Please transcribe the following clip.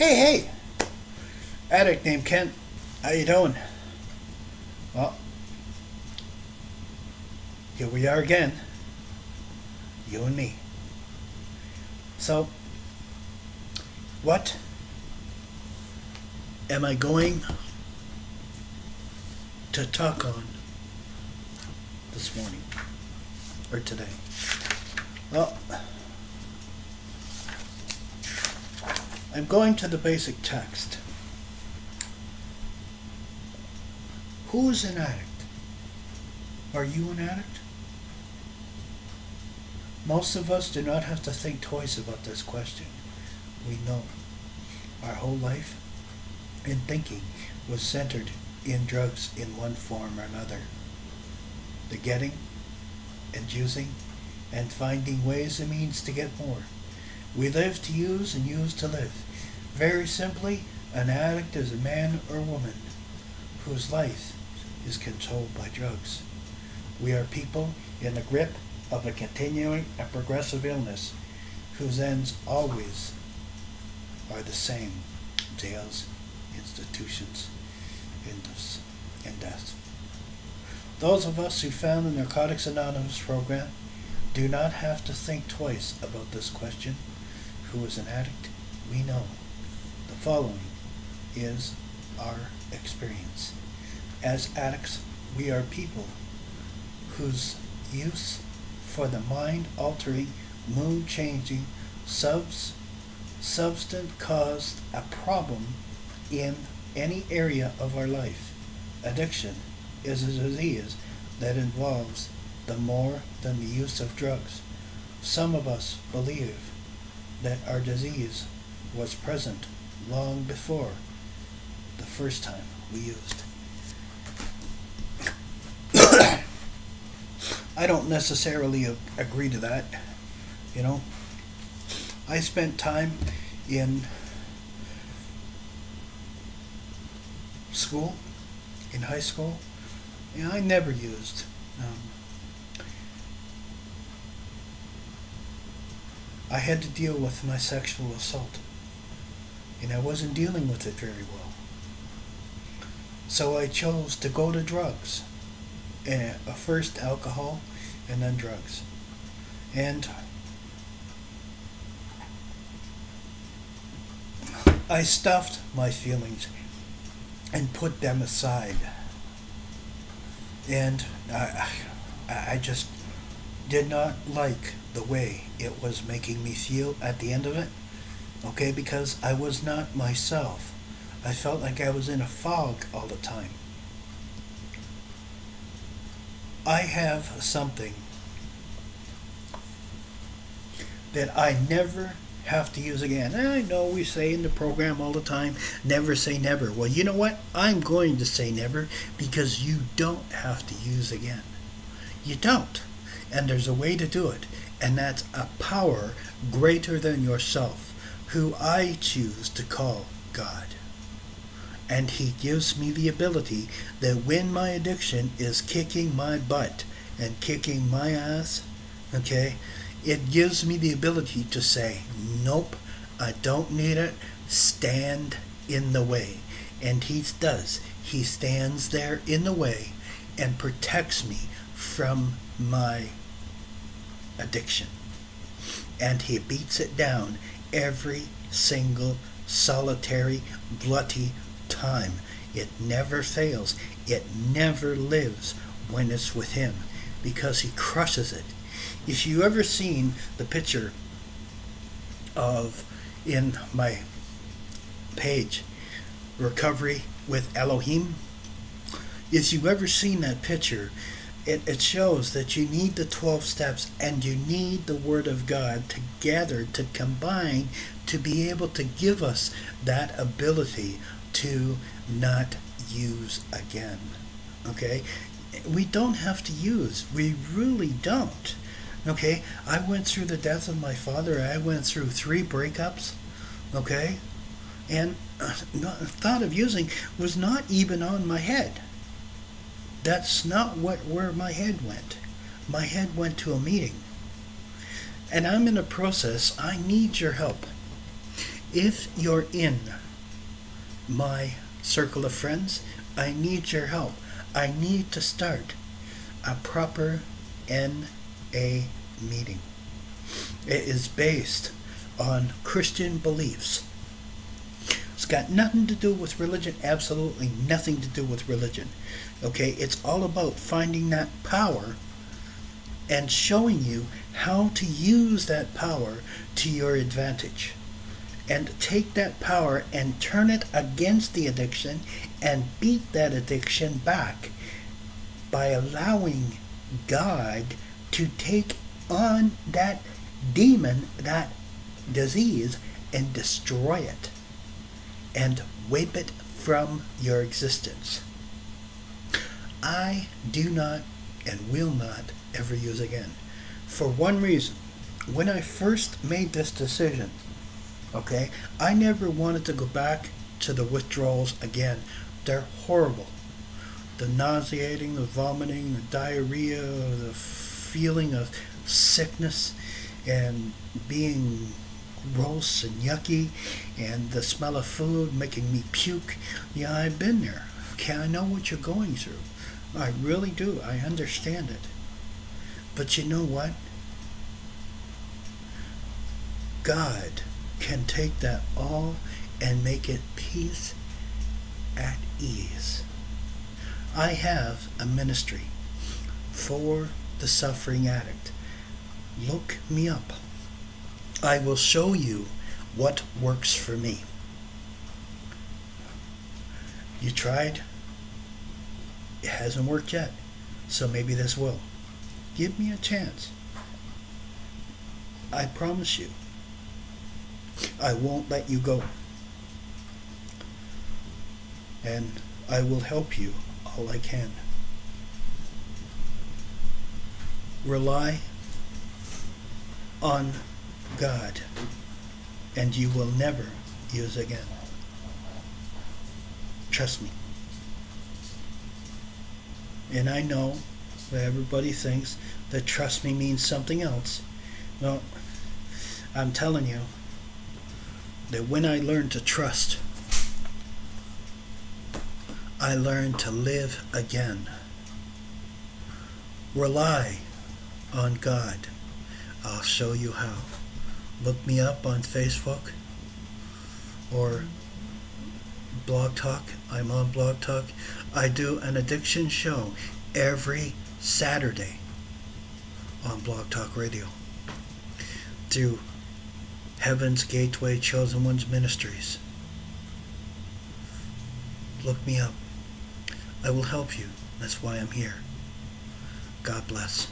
Hey, addict named Kent. How you doing? Well, here we are again. You and me. So, what am I going to talk on this morning? Or today? Well, I'm going to the basic text. Who is an addict? Are you an addict? Most of us do not have to think twice about this question. We know our whole life and thinking was centered in drugs in one form or another. The getting and using and finding ways and means to get more. We live to use and use to live. Very simply, an addict is a man or woman whose life is controlled by drugs. We are people in the grip of a continuing and progressive illness whose ends always are the same: jails, institutions, and death. Those of us who found the Narcotics Anonymous program do not have to think twice about this question. Who is an addict? We know. The following is our experience. As addicts, we are people whose use for the mind-altering, mood-changing substance caused a problem in any area of our life. Addiction is a disease that involves the more than the use of drugs. Some of us believe that our disease was present long before the first time we used. I don't necessarily agree to that. You know, I spent time in school, in high school, and I never used. I had to deal with my sexual assault, and I wasn't dealing with it very well. So I chose to go to drugs, first alcohol and then drugs. And I stuffed my feelings and put them aside. And I just did not like the way it was making me feel at the end of it, okay, because I was not myself. I felt like I was in a fog all the time. I have something that I never have to use again. And I know we say in the program all the time, never say never. Well, you know what? I'm going to say never, because you don't have to use again. You don't. And there's a way to do it. And that's a power greater than yourself, who I choose to call God. And he gives me the ability that when my addiction is kicking my butt and kicking my ass, okay, it gives me the ability to say, nope, I don't need it, stand in the way. And he does. He stands there in the way and protects me from my addiction. And he beats it down every single solitary, bloody time. It never fails. It never lives when it's with him, because he crushes it. If you ever seen the picture of, in my page, Recovery with Elohim, if you've ever seen that picture, it shows that you need the 12 steps and you need the Word of God together to combine to be able to give us that ability to not use again. Okay? We don't have to use. We really don't. Okay? I went through the death of my father. I went through 3 breakups. Okay? And thought of using was not even on my head. That's not where my head went. My head went to a meeting. And I'm in a process. I need your help. If you're in my circle of friends, I need your help. I need to start a proper NA meeting. It is based on Christian beliefs. It's got nothing to do with religion, absolutely nothing to do with religion. Okay, it's all about finding that power and showing you how to use that power to your advantage. And take that power and turn it against the addiction and beat that addiction back by allowing God to take on that demon, that disease, and destroy it and wipe it from your existence. I do not and will not ever use again. For one reason, when I first made this decision, okay, I never wanted to go back to the withdrawals again. They're horrible. The nauseating, the vomiting, the diarrhea, the feeling of sickness and being gross and yucky, and the smell of food making me puke. Yeah, I've been there. Okay, I know what you're going through. I really do. I understand it. But you know what? God can take that all and make it peace at ease. I have a ministry for the suffering addict. Look me up. I will show you what works for me. You tried? It hasn't worked yet, so maybe this will. Give me a chance. I promise you, I won't let you go. And I will help you all I can. Rely on God, and you will never use again. Trust me. And I know that everybody thinks that trust me means something else. Well, I'm telling you that when I learned to trust, I learned to live again. Rely on God. I'll show you how. Look me up on Facebook or Blog Talk. I'm on Blog Talk. I do an addiction show every Saturday on Blog Talk Radio through Heaven's Gateway Chosen Ones Ministries. Look me up. I will help you. That's why I'm here. God bless.